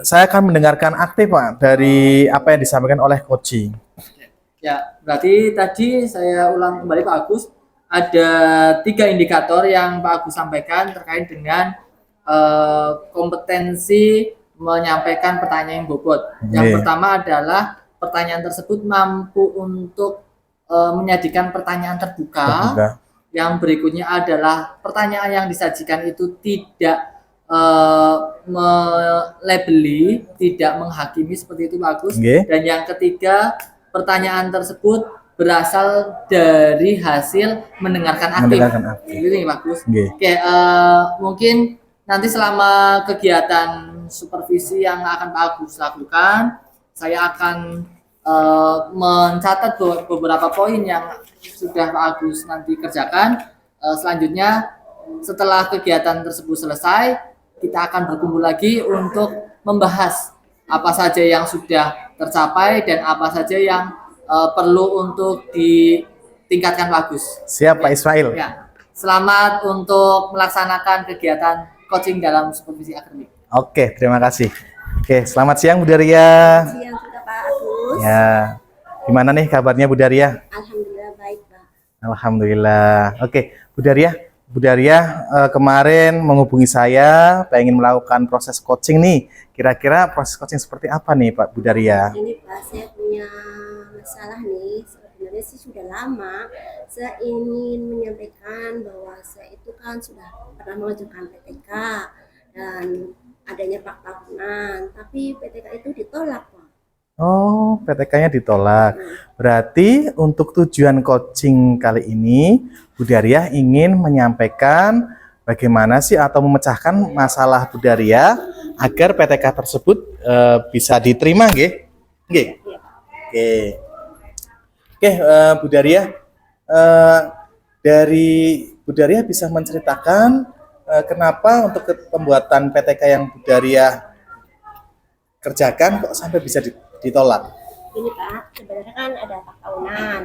saya akan mendengarkan aktif Pak dari apa yang disampaikan oleh coach. Ya, berarti tadi saya ulang kembali Pak Agus, ada 3 indikator yang Pak Agus sampaikan terkait dengan kompetensi menyampaikan pertanyaan yang bobot. Yang pertama adalah pertanyaan tersebut mampu untuk menyajikan pertanyaan terbuka. Yang berikutnya adalah pertanyaan yang disajikan itu tidak melabeli, tidak menghakimi, seperti itu Pak Agus. Dan yang ketiga, pertanyaan tersebut berasal dari hasil mendengarkan aktif. Ini Pak Agus. Oke, mungkin nanti selama kegiatan supervisi yang akan Pak Agus lakukan, saya akan mencatat beberapa poin yang sudah Pak Agus nanti kerjakan. Selanjutnya setelah kegiatan tersebut selesai, kita akan berkumpul lagi untuk membahas apa saja yang sudah tercapai dan apa saja yang perlu untuk ditingkatkan Pak Agus. Siap Pak Ismail. Ya. Selamat untuk melaksanakan kegiatan coaching dalam supervisi akademik. Oke, terima kasih. Oke, selamat siang Bu Daria. Selamat siang juga Pak Agus. Ya, gimana nih kabarnya Bu Daria? Alhamdulillah baik Pak. Alhamdulillah. Oke, Bu Daria kemarin menghubungi saya, pengen melakukan proses coaching nih. Kira-kira proses coaching seperti apa nih Pak Bu Daria? Ini Pak, saya punya masalah nih. Sebenarnya sih sudah lama. Saya ingin menyampaikan bahwa saya itu kan sudah pernah mengajukan PTK dan adanya Pak tahunan, tapi PTK itu ditolak Pak. Oh, PTK-nya ditolak. Berarti untuk tujuan coaching kali ini, Bu Daria ingin menyampaikan bagaimana sih atau memecahkan masalah Bu Daria agar PTK tersebut bisa diterima, nggih? Nggih. Oke. Oke, Bu Daria, dari Bu Daria bisa menceritakan kenapa untuk pembuatan PTK yang Bu Daria kerjakan kok sampai bisa ditolak? Ini Pak, sebenarnya kan ada Pak tahunan.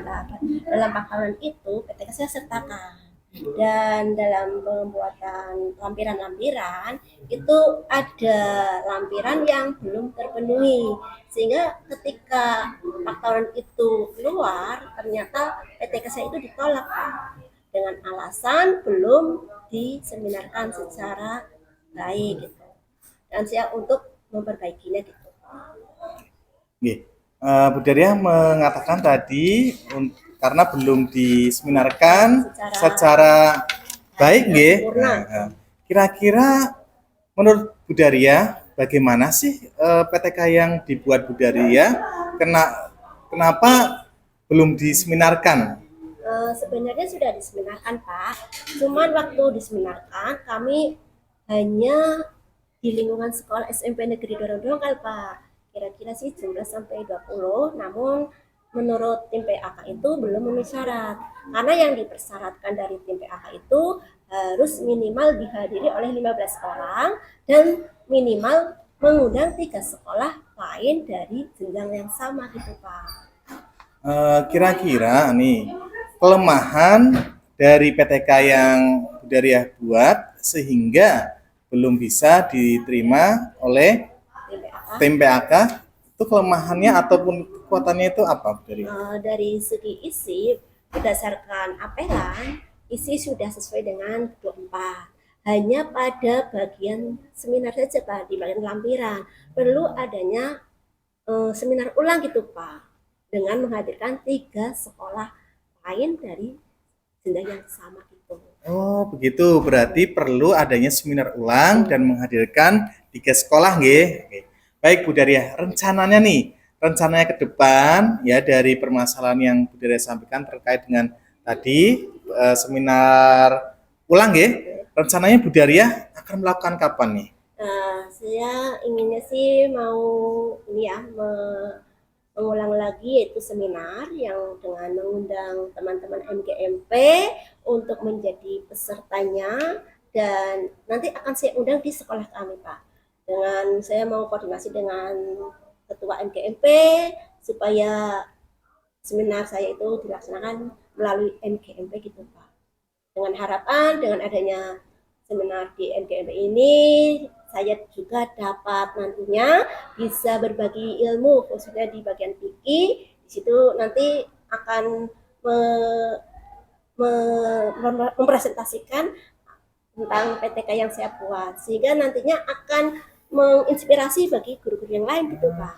Dalam Pak tahunan itu PTK saya sertakan. Dan dalam pembuatan lampiran-lampiran itu ada lampiran yang belum terpenuhi, sehingga ketika faktoran itu keluar ternyata PTK saya itu ditolak Pak, dengan alasan belum diseminarkan secara baik gitu. Dan saya untuk memperbaikinya gitu. Nggih. Bu Daria mengatakan tadi karena belum diseminarkan secara baik nggih. Kira-kira menurut Bu Daria bagaimana sih PTK yang dibuat Bu Daria kenapa belum diseminarkan? Sebenarnya sudah diseminarkan Pak, cuman waktu diseminarkan kami hanya di lingkungan sekolah SMP Negeri Dorong-Dongkal Pak, kira-kira sih jumlah sampai 20, namun menurut tim PAK itu belum memenuhi syarat, karena yang dipersyaratkan dari tim PAK itu harus minimal dihadiri oleh 15 orang dan minimal mengundang 3 sekolah lain dari jenjang yang sama gitu Pak. Kira-kira nih kelemahan dari PTK yang Bu Daria buat sehingga belum bisa diterima oleh tim PAK, itu kelemahannya ataupun kekuatannya itu apa Bu Daria? Dari segi isi berdasarkan apelan, isi sudah sesuai dengan 24. Hanya pada bagian seminar saja Pak, di bagian lampiran perlu adanya seminar ulang gitu Pak, dengan menghadirkan 3 sekolah lain dari jenjang yang sama itu. Oh begitu, berarti perlu adanya seminar ulang dan menghadirkan 3 sekolah nggih. Oke. Baik Bu Daria, rencananya ke depan ya dari permasalahan yang Bu Daria sampaikan terkait dengan tadi seminar ulang nggih. Rencananya Bu Daria akan melakukan kapan nih? Saya inginnya sih mau ini ya mengulang lagi yaitu seminar yang dengan mengundang teman-teman MGMP untuk menjadi pesertanya, dan nanti akan saya undang di sekolah kami Pak. Dengan saya mau koordinasi dengan ketua MGMP supaya seminar saya itu dilaksanakan melalui MGMP gitu Pak. Dengan harapan dengan adanya seminar di MGMP ini saya juga dapat nantinya bisa berbagi ilmu khususnya di bagian fikih. Di situ nanti akan mempresentasikan tentang PTK yang saya buat, sehingga nantinya akan menginspirasi bagi guru-guru yang lain gitu Pak.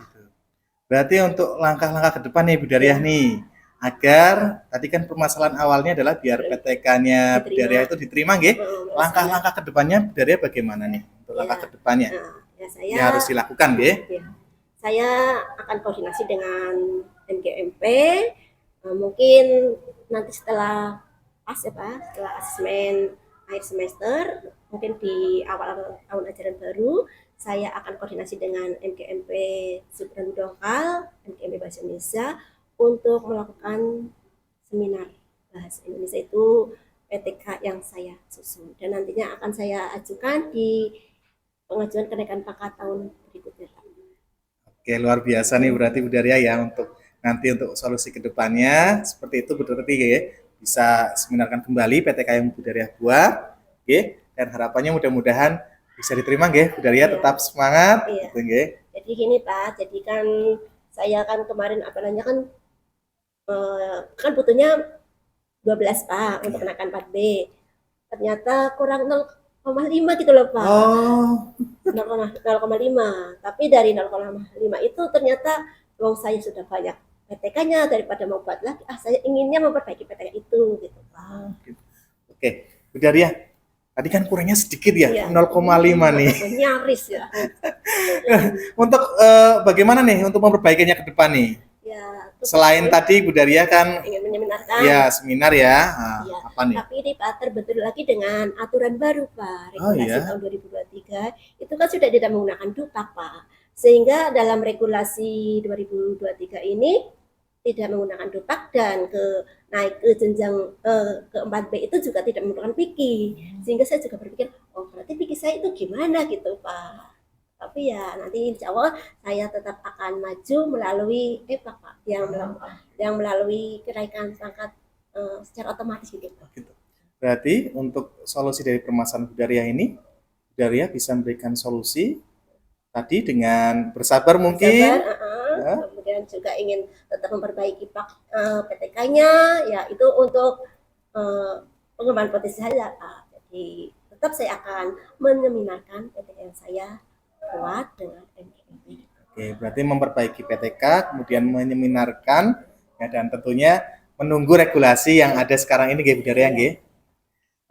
Berarti untuk langkah-langkah ke depan nih Bu Daria nih, agar tadi kan permasalahan awalnya adalah biar PTK-nya Bu Daria itu diterima nggih. Langkah-langkah ke depannya Bu Daria bagaimana nih? Untuk langkah ke depannya. Yang harus dilakukan nggih. Saya akan koordinasi dengan MGMP, mungkin nanti setelah setelah asesmen akhir semester, mungkin di awal tahun ajaran baru, saya akan koordinasi dengan MGMP Subran Dongkal, MGMP Bahasa Indonesia untuk melakukan seminar bahasa Indonesia itu PTK yang saya susun, dan nantinya akan saya ajukan di pengajuan kenaikan pangkat tahun berikutnya. Oke, luar biasa nih berarti Bu Daria ya untuk nanti untuk solusi kedepannya seperti itu berarti ya bisa seminarkan kembali PTK yang Bu Daria buat, okay? Dan harapannya mudah-mudahan bisa diterima nggih, Bu Daria tetap semangat. Gitu, jadi gini Pak, jadi kan saya kan kemarin kan butuhnya 12 Pak untuk kenaikan 4B. Ternyata kurang 0,5 gitu loh Pak. 0,5. Tapi dari 0,5 itu ternyata uang saya sudah banyak PTK-nya, daripada mau buat lagi, saya inginnya memperbaiki PTK itu gitu Pak. Oke, Bu Daria, tadi kan kurangnya sedikit ya, 0,5 nih. Nyaris ya. Untuk bagaimana nih untuk memperbaikinya ke depan nih? Selain tadi Bu Daria kan ingin menyeminarkan. Ya, seminar ya. Apa nih? Tapi ini Pak terbentur lagi dengan aturan baru Pak, regulasi tahun 2023 itu kan sudah tidak menggunakan dupak Pak. Sehingga dalam regulasi 2023 ini tidak menggunakan dupak, dan naik ke jenjang ke 4B itu juga tidak menggunakan piki. Sehingga saya juga berpikir, oh berarti piki saya itu gimana gitu Pak. Tapi ya nanti insya Allah saya tetap akan maju melalui Pak yang melalui kenaikan pangkat secara otomatis gitu. Berarti untuk solusi dari permasalahan Bu Daria ini, Bu Daria bisa memberikan solusi tadi dengan bersabar mungkin. Ya. Kemudian juga ingin tetap memperbaiki PTK-nya, ya itu untuk pengembangan potensi saya. Jadi tetap saya akan menyeminarkan PTK saya kuat dengan MGMP. Oke, berarti memperbaiki PTK, kemudian menyeminarkan, ya, dan tentunya menunggu regulasi yang ada sekarang ini, Bu Daria, nggih.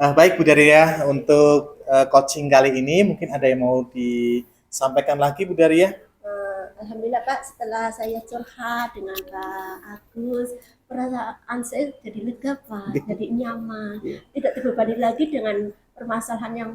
Baik Bu Daria, untuk coaching kali ini mungkin ada yang mau disampaikan lagi Bu Daria? Alhamdulillah Pak, setelah saya curhat dengan Pak Agus, perasaan saya jadi lega Pak, jadi nyaman, tidak terbebani lagi dengan permasalahan yang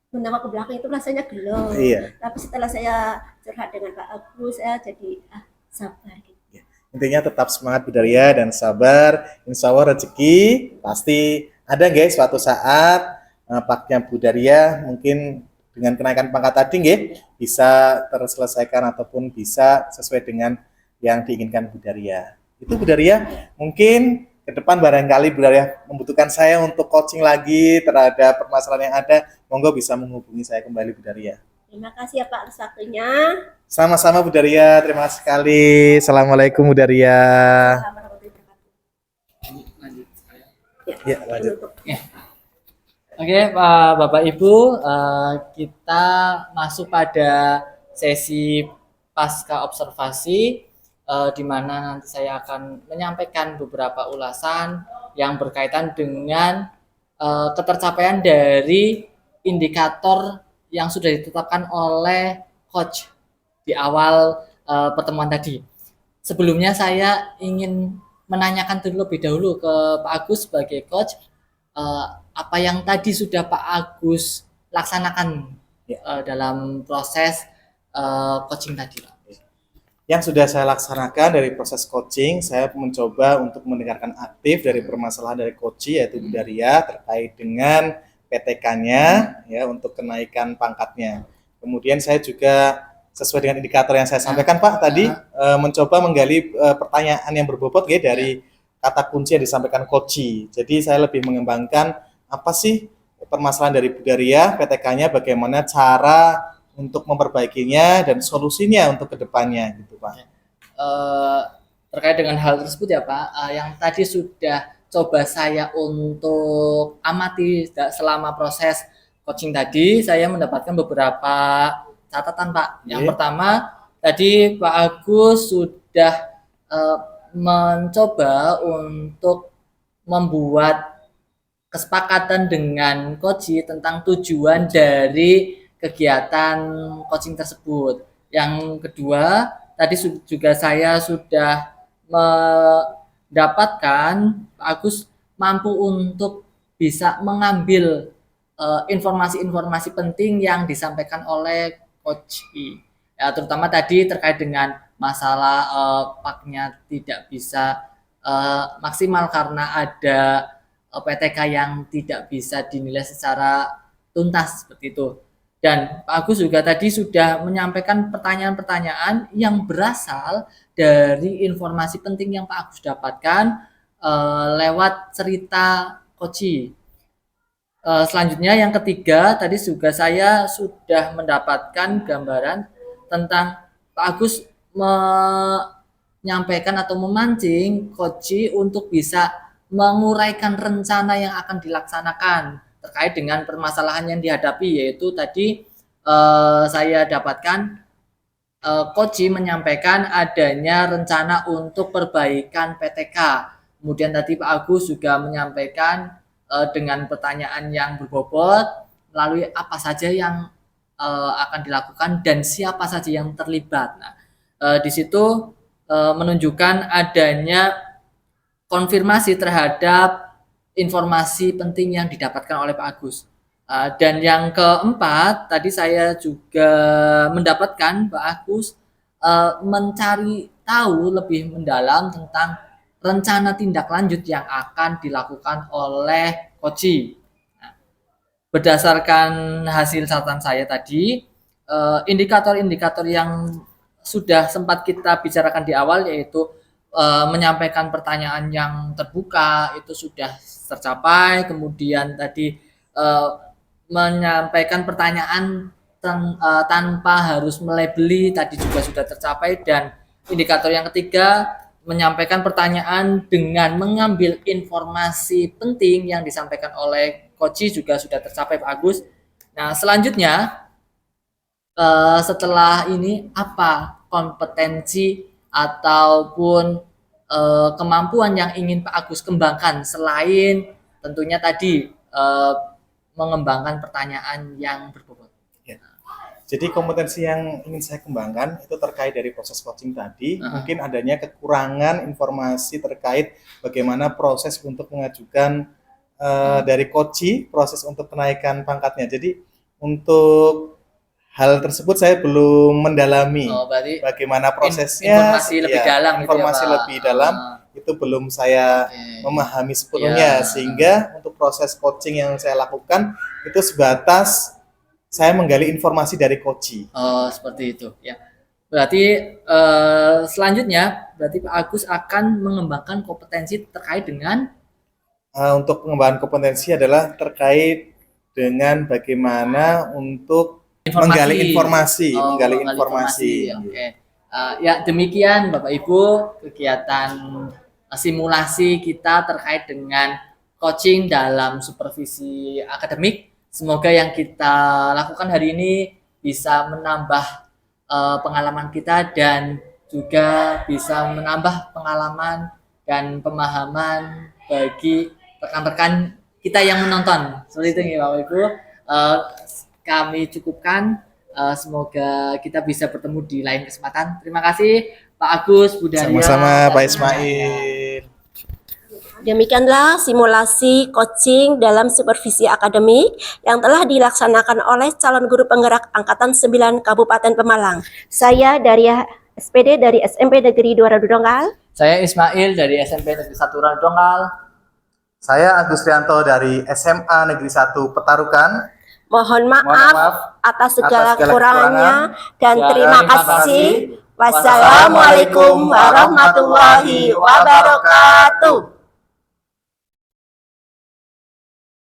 menengok ke belakang itu rasanya gelo. Iya. Tapi setelah saya curhat dengan Pak Agus, saya jadi sabar gitu. Intinya tetap semangat Bu Daria dan sabar. Insya Allah rezeki pasti ada guys suatu saat. Paknya Bu Daria mungkin dengan kenaikan pangkat tadi nggih bisa terselesaikan ataupun bisa sesuai dengan yang diinginkan Bu Daria. Itu Bu Daria, mungkin ke depan barangkali Bu Daria membutuhkan saya untuk coaching lagi terhadap permasalahan yang ada, monggo bisa menghubungi saya kembali Bu Daria. Terima kasih ya Pak atas waktunya. Sama-sama Bu Daria, terima kasih sekali. Assalamualaikum Bu Daria. Lanjut saya. Ya, lanjut. Oke, Bapak Ibu, kita masuk pada sesi pasca observasi, di mana nanti saya akan menyampaikan beberapa ulasan yang berkaitan dengan ketercapaian dari indikator yang sudah ditetapkan oleh coach di awal pertemuan tadi. Sebelumnya saya ingin menanyakan terlebih dahulu ke Pak Agus sebagai coach, apa yang tadi sudah Pak Agus laksanakan dalam proses coaching tadi, Pak? Yang sudah saya laksanakan dari proses coaching, saya mencoba untuk mendengarkan aktif dari permasalahan dari coach yaitu Bu Daria terkait dengan PTK-nya ya untuk kenaikan pangkatnya. Kemudian saya juga sesuai dengan indikator yang saya sampaikan Pak tadi mencoba menggali pertanyaan yang berbobot ya dari kata kunci yang disampaikan coach. Jadi saya lebih mengembangkan apa sih permasalahan dari Bu Daria, PTK-nya, bagaimana cara untuk memperbaikinya dan solusinya untuk kedepannya gitu Pak. Terkait dengan hal tersebut ya Pak, yang tadi sudah coba saya untuk amati selama proses coaching tadi, saya mendapatkan beberapa catatan Pak. Yang pertama, tadi Pak Agus sudah mencoba untuk membuat kesepakatan dengan coach tentang tujuan dari kegiatan coaching tersebut. Yang kedua, tadi juga saya sudah mendapatkan Pak Agus mampu untuk bisa mengambil informasi-informasi penting yang disampaikan oleh coach I. Ya, terutama tadi terkait dengan masalah paknya tidak bisa maksimal karena ada PTK yang tidak bisa dinilai secara tuntas seperti itu. Dan Pak Agus juga tadi sudah menyampaikan pertanyaan-pertanyaan yang berasal dari informasi penting yang Pak Agus dapatkan lewat cerita coach. Selanjutnya yang ketiga, tadi juga saya sudah mendapatkan gambaran tentang Pak Agus menyampaikan atau memancing coach untuk bisa menguraikan rencana yang akan dilaksanakan terkait dengan permasalahan yang dihadapi, yaitu tadi saya dapatkan coach menyampaikan adanya rencana untuk perbaikan PTK. Kemudian tadi Pak Agus juga menyampaikan dengan pertanyaan yang berbobot melalui apa saja yang akan dilakukan dan siapa saja yang terlibat. Nah, di situ menunjukkan adanya konfirmasi terhadap informasi penting yang didapatkan oleh Pak Agus. Dan yang keempat, tadi saya juga mendapatkan Pak Agus mencari tahu lebih mendalam tentang rencana tindak lanjut yang akan dilakukan oleh coach. Nah, berdasarkan hasil catatan saya tadi, indikator-indikator yang sudah sempat kita bicarakan di awal, yaitu menyampaikan pertanyaan yang terbuka, itu sudah tercapai, kemudian tadi menyampaikan pertanyaan tanpa harus melabeli tadi juga sudah tercapai, dan indikator yang ketiga menyampaikan pertanyaan dengan mengambil informasi penting yang disampaikan oleh Koci juga sudah tercapai Pak Agus. Nah, selanjutnya setelah ini apa kompetensi ataupun kemampuan yang ingin Pak Agus kembangkan selain tentunya tadi mengembangkan pertanyaan yang berbobot? Jadi kompetensi yang ingin saya kembangkan itu terkait dari proses coaching tadi, mungkin adanya kekurangan informasi terkait bagaimana proses untuk mengajukan dari coaching, proses untuk kenaikan pangkatnya. Jadi untuk hal tersebut saya belum mendalami bagaimana prosesnya, informasi lebih dalam, informasi gitu ya, lebih dalam itu belum saya memahami sepenuhnya, sehingga untuk proses coaching yang saya lakukan itu sebatas saya menggali informasi dari coaching. Oh, seperti itu ya. Berarti selanjutnya berarti Pak Agus akan mengembangkan kompetensi terkait dengan untuk pengembangan kompetensi adalah terkait dengan bagaimana untuk menggali informasi. Oke. Ya, demikian Bapak Ibu kegiatan simulasi kita terkait dengan coaching dalam supervisi akademik. Semoga yang kita lakukan hari ini bisa menambah pengalaman kita dan juga bisa menambah pengalaman dan pemahaman bagi rekan-rekan kita yang menonton. Seperti itu ya Bapak Ibu. Kami cukupkan. Semoga kita bisa bertemu di lain kesempatan. Terima kasih Pak Agus, Bu Daria. Sama-sama Pak Ismail. Demikianlah simulasi coaching dalam supervisi akademik yang telah dilaksanakan oleh calon guru penggerak Angkatan 9 Kabupaten Pemalang. Saya Daria SPD dari SMP Negeri 2 Dongal. Saya Ismail dari SMP Negeri 1 Dongal. Saya Agustianto dari SMA Negeri 1 Petarukan. Mohon maaf atas segala kekurangannya dan terima kasih. Wassalamualaikum warahmatullahi wabarakatuh.